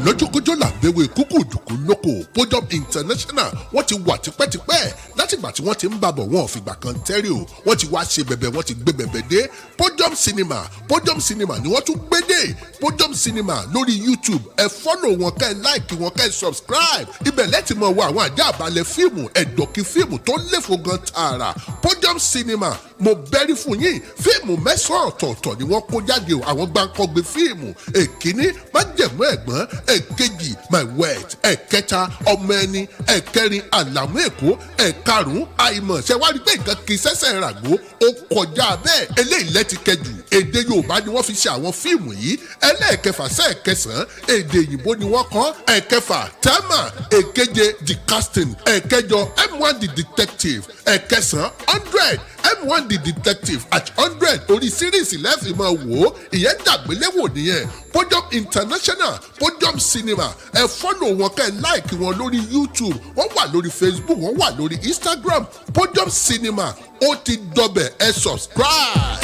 lọ́jọ́kọ́jọ́ làbẹ̀wò kúkú dùkú lóko podium international wọ́n ti wà tipẹ́tipẹ́ látìgbà tí wọ́n ti ń bàbọ̀ wọn ò fìgbà kan tẹ́rì o wọ́n ti wá ṣe bẹ̀bẹ̀ wọ́n ti gbé bẹ̀bẹ̀ dé podium cinema ni wọ́n tún gbé dé podium cinema lórí youtube ẹ fọ́lọ̀ wọn kẹ́ ẹ láìkì wọn kẹ́ ẹ subscribe ibẹ̀ lẹ́tì mọ̀ wọ àwọn àjà àbálẹ̀ fíìmù ẹ̀dọ̀kí fíìmù tó léfò gan tààrà podium cinema mo bẹ́rí fún yín fíìmù mẹ́sàn-án ọ̀tọ̀ọ̀tọ̀ ni wọ́n kó jáde o àwọn gbàǹkangbé fíìmù èkíní májẹ̀mú ẹ̀gbọ́n èkejì my wet ẹ̀kẹta ọmọ ẹni ẹ̀kẹrin àlàmú èkó ẹ̀karùn-ún àìmọ̀ ṣẹ̀wárí pé nǹkan kì í ṣẹ̀ṣẹ̀ ràgbó ó kọjá bẹ́ẹ̀ eléyìí lẹ́ti kẹjù èdè yorùbá ni wọ́n fi ṣe àwọn fíìmù yìí ẹlẹ́ẹ̀kẹfà sẹ́ẹ̀kẹsàn-án èdè òyìnbó ni wọ́n kọ́ ẹ̀kẹfà tẹ́mà èkeje the casting ẹ̀kẹjọ m1 the detective ẹ̀kẹsàn 100 m1 the detective at 100 orí síríìsì lẹ́fì máa wò ó ìyẹn dàgbéléwò nìyẹn podium international podium cinema ẹ fọ́lọ̀ wọn kẹ́ ẹ láìkì wọn lórí youtube wọ́n wà lórí facebook wọ́n wà lórí instagram podium cinema ó ti dọbẹ̀ ẹ subscribe.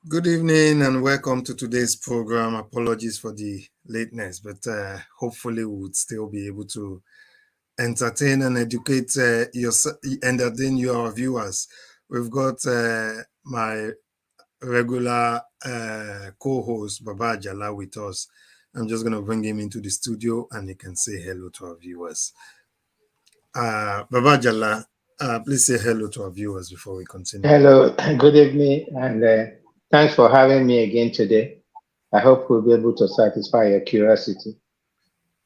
Good evening and welcome to today's program. Apologies for the lateness, but hopefully we would still be able to entertain and educate your viewers. We've got my regular co-host Baba Jala with us. I'm just going to bring him into the studio and he can say hello to our viewers. Baba Jala, please say hello to our viewers before we continue. Hello, good evening, and thanks for having me again today. I hope we'll be able to satisfy your curiosity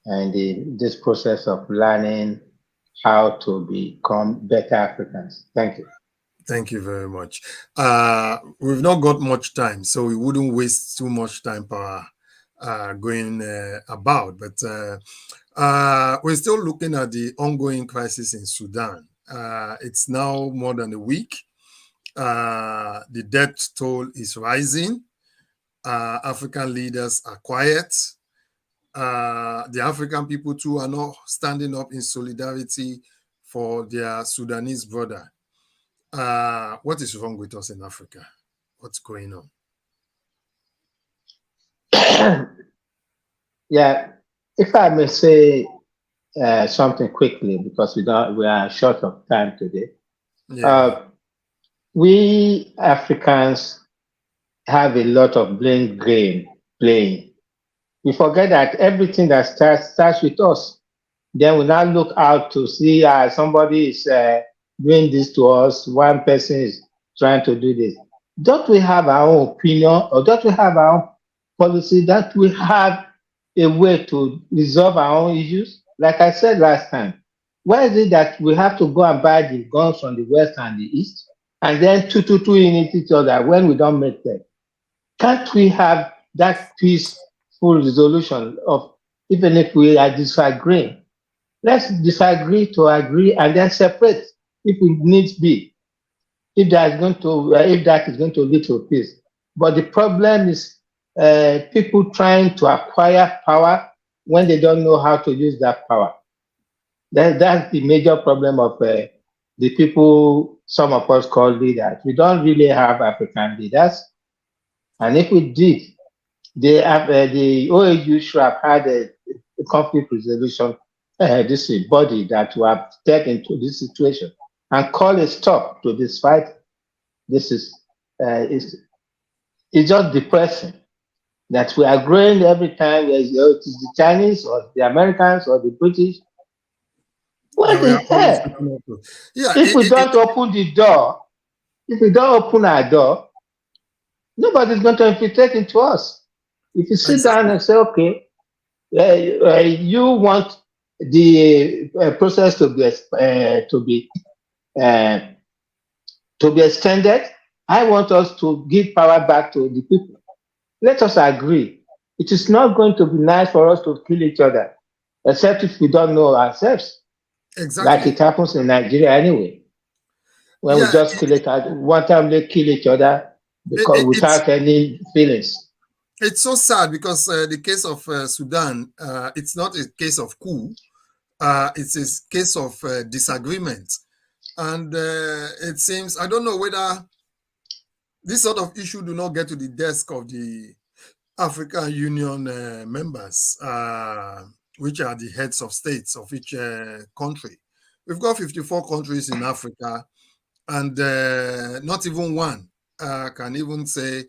and this process of learning how to become better Africans. Thank you. Thank you very much. We've not got much time, so we wouldn't waste too much time going about. But we're still looking at the ongoing crisis in Sudan. It's now more than a week. The death toll is rising. African leaders are quiet. The African people too are not standing up in solidarity for their Sudanese brother. What is wrong with us in Africa? What's going on? Yeah, if I may say something quickly, because we are short of time today. Yeah. We Africans have a lot of blame game playing. We forget that everything that starts with us. Then we now look out to see somebody is doing this to us. One person is trying to do this. Don't we have our own opinion, or don't we have our own policy? Don't we have a way to resolve our own issues? Like I said last time, why is it that we have to go and buy the guns from the West and the East, and then two in each other when we don't make them? Can't we have that peaceful resolution of, even if we are disagreeing? Let's disagree to agree and then separate if it needs be. If that is going to lead to peace. But the problem is people trying to acquire power when they don't know how to use that power. That's the major problem of the people some of us call leaders. We don't really have African leaders. And if we did, the OAU should have had a conflict resolution this body that will have stepped into this situation and call a stop to this fight. This is it's just depressing that we are growing every time. It is the Chinese or the Americans or the British. What the hell? Yeah, if we don't open the door, if we don't open our door, nobody's going to infiltrate into us. If you sit down and say, okay, you want the process to be extended, I want us to give power back to the people. Let us agree. It is not going to be nice for us to kill each other, except if we don't know ourselves. Exactly. Like it happens in Nigeria anyway. When we just one time they kill each other without any feelings. It's so sad because the case of Sudan, it's not a case of coup. It's a case of disagreement. And it seems, I don't know whether this sort of issue do not get to the desk of the African Union members, which are the heads of states of each country. We've got 54 countries in Africa, and not even one can even say,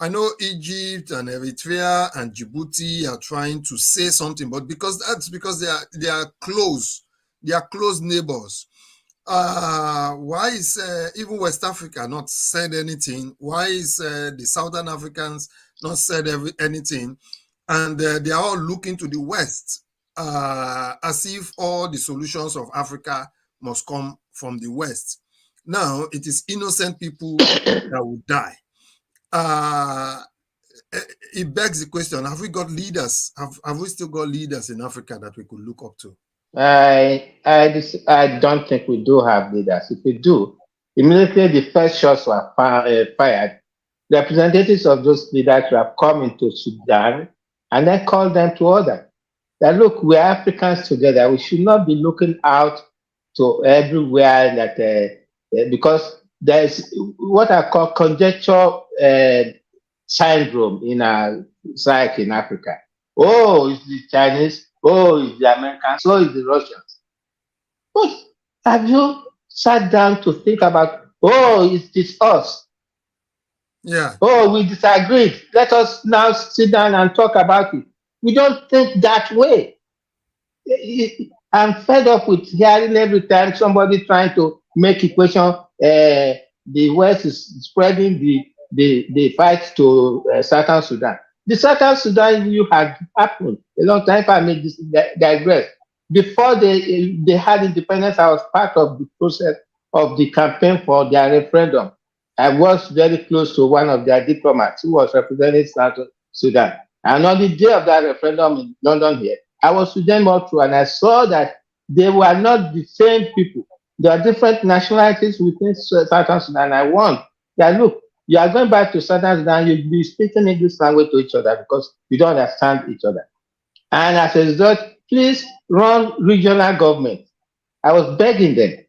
I know Egypt and Eritrea and Djibouti are trying to say something, but because they are close neighbors. Why is even West Africa not said anything? Why is the Southern Africans not said anything? And they are all looking to the West as if all the solutions of Africa must come from the West. Now it is innocent people that will die. It begs the question: have we got leaders? Have we still got leaders in Africa that we could look up to? I don't think we do have leaders. If we do, immediately the first shots were fired. Representatives of those leaders have come into Sudan and then called them to order. That look, we're Africans together. We should not be looking out to everywhere that because there's what I call conjecture syndrome in our society in Africa. Oh, it's the Chinese. Oh, it's the Americans. Oh, it's the Russians. But have you sat down to think about, oh, it's us? Yeah. Oh, we disagreed. Let us now sit down and talk about it. We don't think that way. I'm fed up with hearing every time somebody trying to make equation. The West is spreading the fight to Southern Sudan. The Southern Sudan you had happened a long time. If I may digress, before they had independence, I was part of the process of the campaign for their referendum. I was very close to one of their diplomats who was representing Southern Sudan. And on the day of that referendum in London here, I was with them all through, and I saw that they were not the same people. There are different nationalities within Southern Sudan. I warned that look, you are going back to Southern Sudan, you'll be speaking English language to each other because you don't understand each other. And as a result, please run regional government. I was begging them.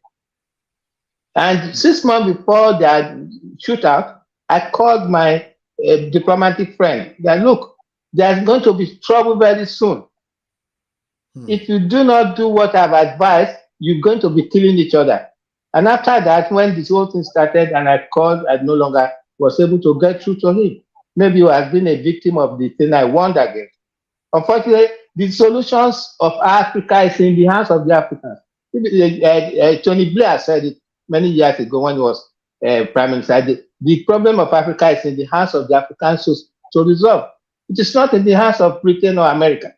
And 6 months before that shootout, I called my diplomatic friend that look, there's going to be trouble very soon. If you do not do what I've advised, you're going to be killing each other. And after that, when this whole thing started and I called, I no longer was able to get through to him. Maybe you have been a victim of the thing I warned against. Unfortunately, the solutions of Africa is in the hands of the Africans. Tony Blair said it many years ago when he was Prime Minister. The problem of Africa is in the hands of the Africans to resolve. It is not in the hands of Britain or America.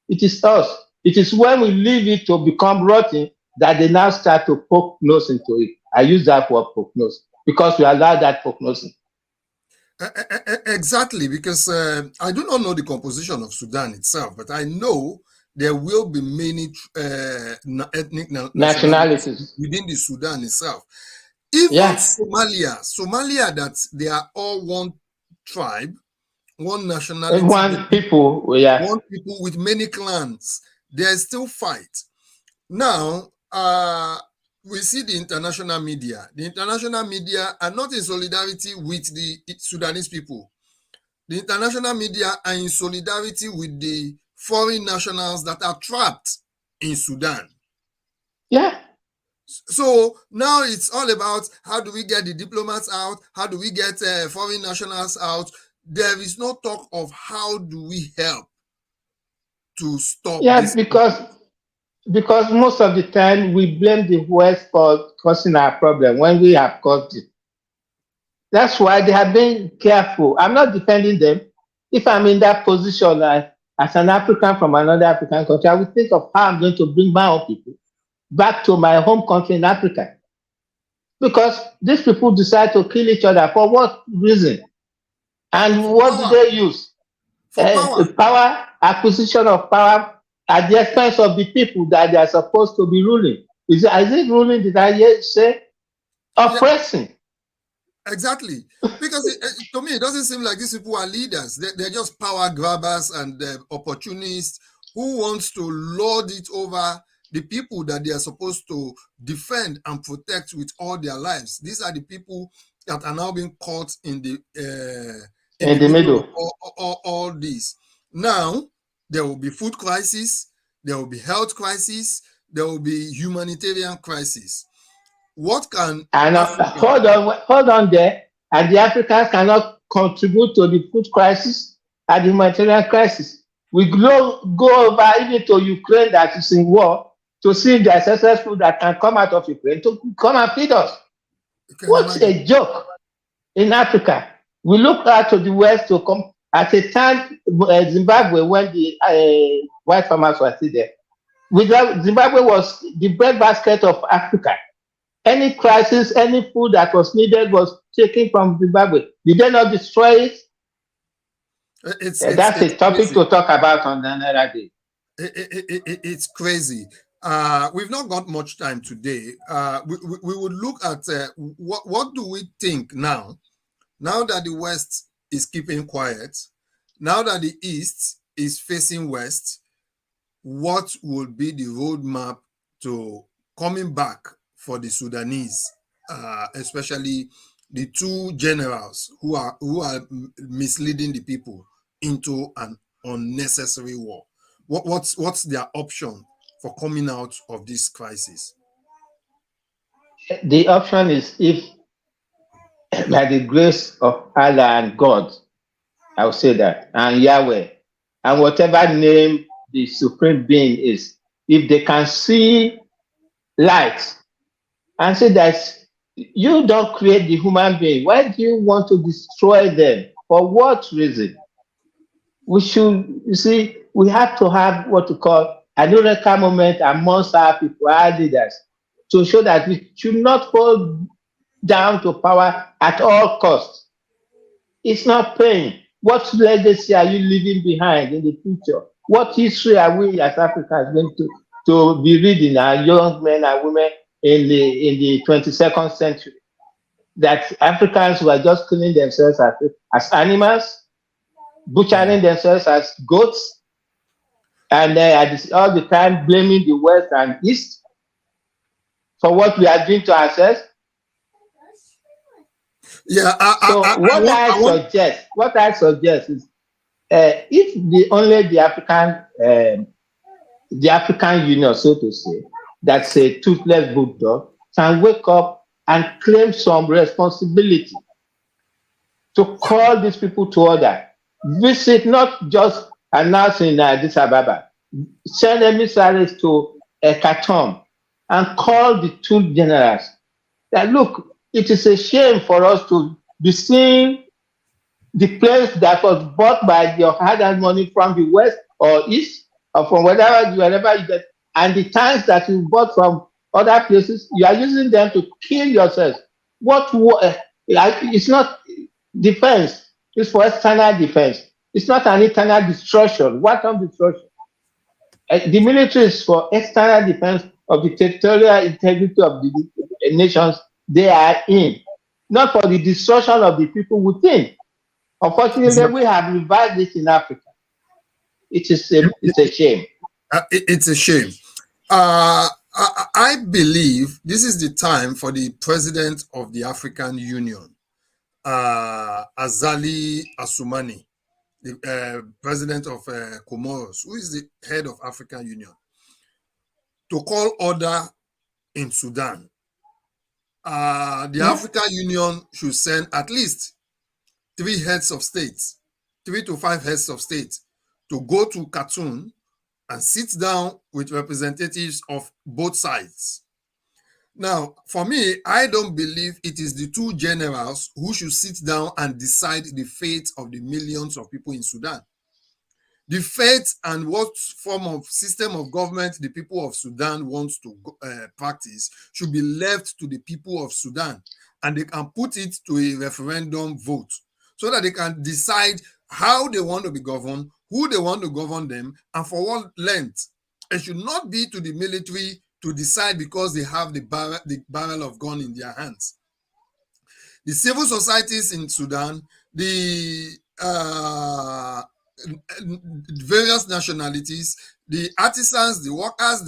It is us. It is when we leave it to become rotten that they now start to poke nose into it. I use that word poke nose because we allow that poke nose. Exactly, because I do not know the composition of Sudan itself, but I know there will be many ethnic nationalities within the Sudan itself. Even Somalia, that they are all one tribe, one nationality, one people with many clans. There's still fight. Now, we see the international media. The international media are not in solidarity with the Sudanese people. The international media are in solidarity with the foreign nationals that are trapped in Sudan. Yeah. So now it's all about how do we get the diplomats out? How do we get foreign nationals out? There is no talk of how do we help to stop this. Because most of the time we blame the West for causing our problem when we have caused it. That's why they have been careful. I'm not defending them. If I'm in that position as an African from another African country, I would think of how I'm going to bring my own people back to my home country in Africa. Because these people decide to kill each other for what reason? And what do they use? For power. Power, acquisition of power at the expense of the people that they are supposed to be ruling. Is it ruling, did I say? Oppressing. Yeah. Exactly. Because to me, it doesn't seem like these people are leaders. They're just power grabbers and opportunists who wants to lord it over the people that they are supposed to defend and protect with all their lives. These are the people that are now being caught in the middle. of all this. Now there will be food crisis, there will be health crisis, there will be humanitarian crisis. What can And hold on there. And the Africans cannot contribute to the food crisis and the humanitarian crisis. We go over even to Ukraine that is in war to see if there's excess food that can come out of Ukraine to come and feed us. What's a joke in Africa? We look out to the West to come. At a time, Zimbabwe, when the white farmers were still there, Zimbabwe was the breadbasket of Africa. Any crisis, any food that was needed was taken from Zimbabwe. Did they not destroy it? That's a topic crazy to talk about on another day. It's crazy. We've not got much time today. We would look at what do we think now that the West is keeping quiet, now that the East is facing West, what would be the roadmap to coming back for the Sudanese, especially the two generals who are misleading the people into an unnecessary war? What's their option for coming out of this crisis? The option is, if by the grace of Allah and God, I will say that, and Yahweh, and whatever name the supreme being is, if they can see light and say that you don't create the human being, why do you want to destroy them? For what reason? We should, you see, we have to have what we call a eureka moment amongst our people, our leaders, to show that we should not fall down to power at all costs. It's not paying. What legacy are you leaving behind in the future? What history are we as Africans going to be reading, our young men and women in the 22nd century? That Africans were just killing themselves as animals, butchering themselves as goats, and all the time blaming the West and East for what we are doing to ourselves. Yeah. What I suggest is, if the African Union, so to say, that's a toothless bulldog, can wake up and claim some responsibility to call these people to order. Visit, not just announcing Addis Ababa, send emissaries to Khartoum and call the two generals that, look, it is a shame for us to be seeing the place that was bought by your hard-earned money from the West or East or from wherever you get, and the tanks that you bought from other places, you are using them to kill yourselves. It's not defense. It's for external defense. It's not an internal destruction. What of destruction? The military is for external defense of the territorial integrity of the nations they are in, not for the destruction of the people within. Unfortunately, we have reversed this in Africa. It's a shame. It's a shame. I believe this is the time for the president of the African Union, Azali Assoumani, the president of Comoros, who is the head of African Union, to call order in Sudan. The African Union should send at least 3 heads of states, 3 to 5 heads of state, to go to Khartoum and sit down with representatives of both sides. Now, for me, I don't believe it is the two generals who should sit down and decide the fate of the millions of people in Sudan. The fate and what form of system of government the people of Sudan want to practice should be left to the people of Sudan, and they can put it to a referendum vote so that they can decide how they want to be governed, who they want to govern them, and for what length. It should not be to the military to decide because they have the barrel of gun in their hands. The civil societies in Sudan, the various nationalities, the artisans, the workers,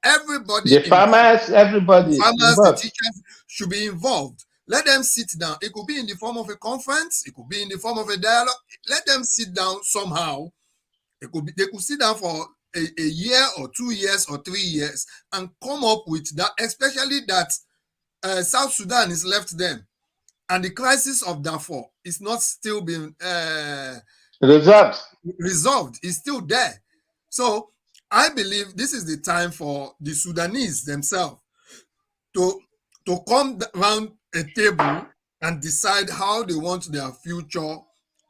everybody, the farmers, everybody, the farmers, the teachers should be involved. Let them sit down. It could be in the form of a conference. It could be in the form of a dialogue. Let them sit down somehow. They could sit down for a year or 2 years or 3 years and come up with that, especially that South Sudan is left them. And the crisis of Darfur is not still been resolved. It's still there. So I believe this is the time for the Sudanese themselves to come around a table and decide how they want their future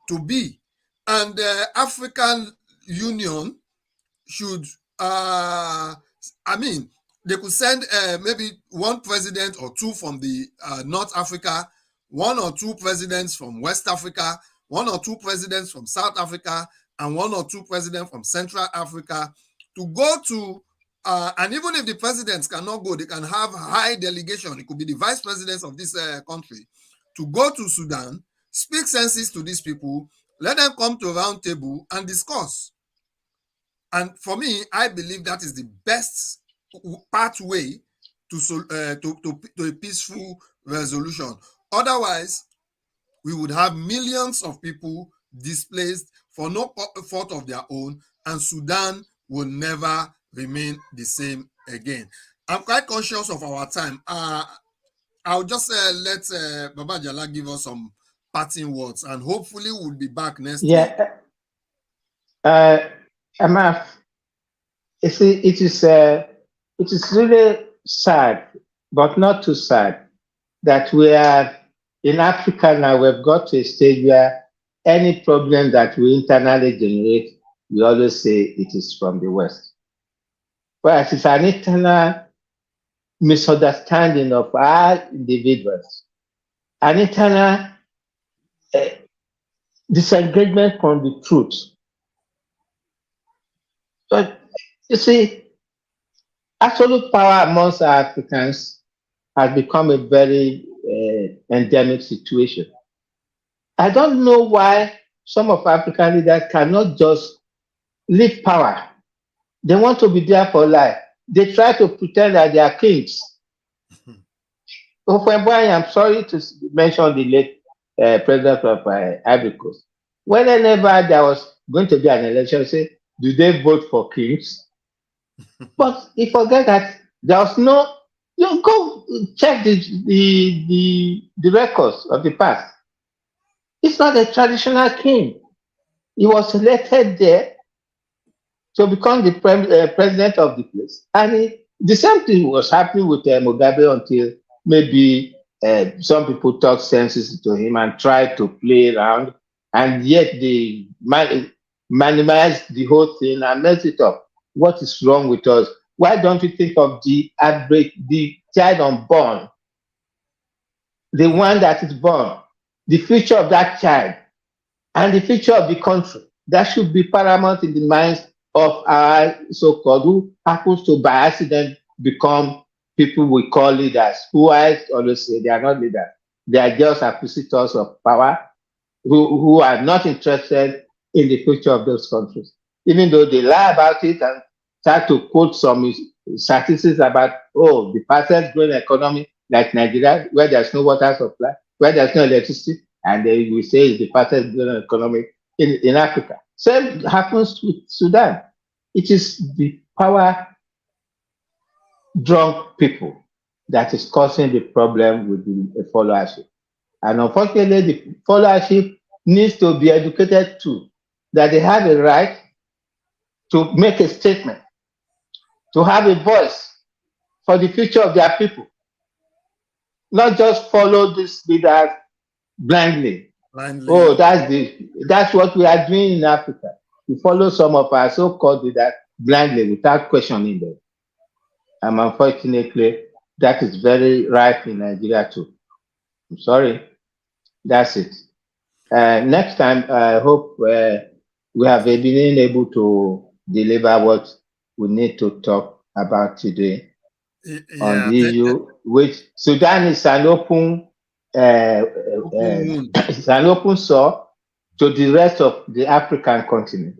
to be. And the African Union should, they could send maybe one president or two from the North Africa, one or two presidents from West Africa, one or two presidents from South Africa, and one or two presidents from Central Africa to go to, and even if the presidents cannot go, they can have high delegation. It could be the vice presidents of this country to go to Sudan, speak senses to these people, let them come to a round table and discuss. And for me, I believe that is the best pathway to a peaceful resolution. Otherwise, we would have millions of people displaced for no fault of their own, and Sudan will never remain the same again. I'm quite conscious of our time. I'll just let Baba Jala give us some parting words, and hopefully we'll be back next week. Amaf, you see, it is really sad, but not too sad, that we are in Africa now. We've got to a stage where any problem that we internally generate, we always say it is from the West. Whereas it's an internal misunderstanding of our individuals, an internal disengagement from the truth. But you see, absolute power amongst our Africans has become a very endemic situation. I don't know why some of African leaders cannot just leave power. They want to be there for life. They try to pretend that they are kings. I'm sorry to mention the late president of Ivory Coast. Whenever there was going to be an election, say, do they vote for kings? But you forget that there was no. You go check the records of the past. It's not a traditional king. He was elected there to become the president of the place. And the same thing was happening with Mugabe until maybe some people talk senses to him and try to play around. And yet they minimize the whole thing and mess it up. What is wrong with us? Why don't we think of the outbreak, the child unborn, the one that is born, the future of that child, and the future of the country? That should be paramount in the minds of our so-called, who happens to by accident become people we call leaders, who I always say they are not leaders. They are just acquisitors of power who are not interested in the future of those countries, even though they lie about it and start to quote some statistics about, the fastest growing economy like Nigeria, where there's no water supply, where there's no electricity, and they will say it's the fastest growing economy in Africa. Same happens with Sudan. It is the power drunk people that is causing the problem with the followership. And unfortunately, the followership needs to be educated too, that they have a right to make a statement, to have a voice for the future of their people, not just follow these leaders blindly. That's what we are doing in Africa. We follow some of our so-called leaders blindly without questioning them. And unfortunately, that is very rife in Nigeria too. I'm sorry. That's it. Next time, I hope we have been able to deliver what we need to talk about today on the issue, which Sudan is an open it's an open sore to the rest of the African continent.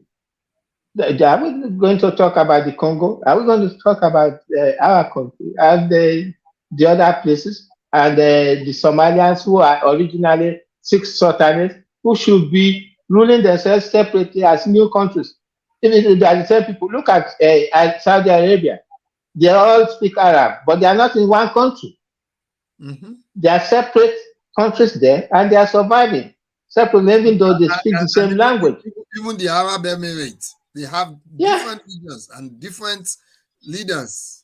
Are we going to talk about the Congo? Are we going to talk about our country and the other places? and the Somalians who are originally 6 Sultanates who should be ruling themselves separately as new countries. Even they are the same people. Look at Saudi Arabia. They all speak Arab, but they are not in one country. Mm-hmm. They are separate countries there, and they are surviving separately, even though they speak the same language. Even the Arab Emirates, they have different regions and different leaders.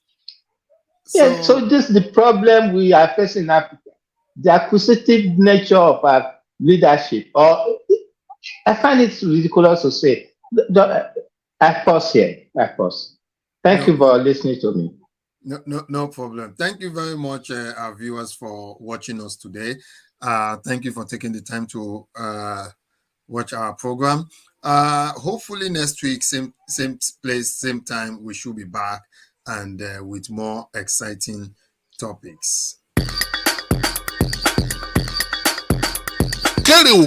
Yes, so this is the problem we are facing in Africa. The acquisitive nature of our leadership, or I find it ridiculous to say. I pause here. I pause. Thank you for listening to me. No problem. Thank you very much, our viewers, for watching us today. Thank you for taking the time to watch our program. Hopefully next week, same place, same time, we should be back and with more exciting topics.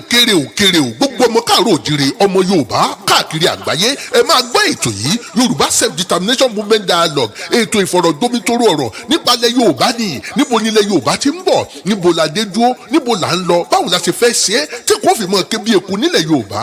kéré o gbogbo ọmọ káàárọ̀ òjìrì ọmọ Yorùbá káàkiri àgbáyé ẹ máa gbọ́ ètò yìí Yorùbá self-determination movement dialogue ètò ìfọ̀rọ̀jomitoro ọ̀rọ̀ nípa ilẹ̀ Yorùbá ni níbo ni ilẹ̀ Yorùbá ti ń bọ̀ níbo la dé dúró níbo là ń lọ báwo la ṣe fẹ́ ṣe é tí kò fi mọ̀ ké bí eku nílẹ̀ Yorùbá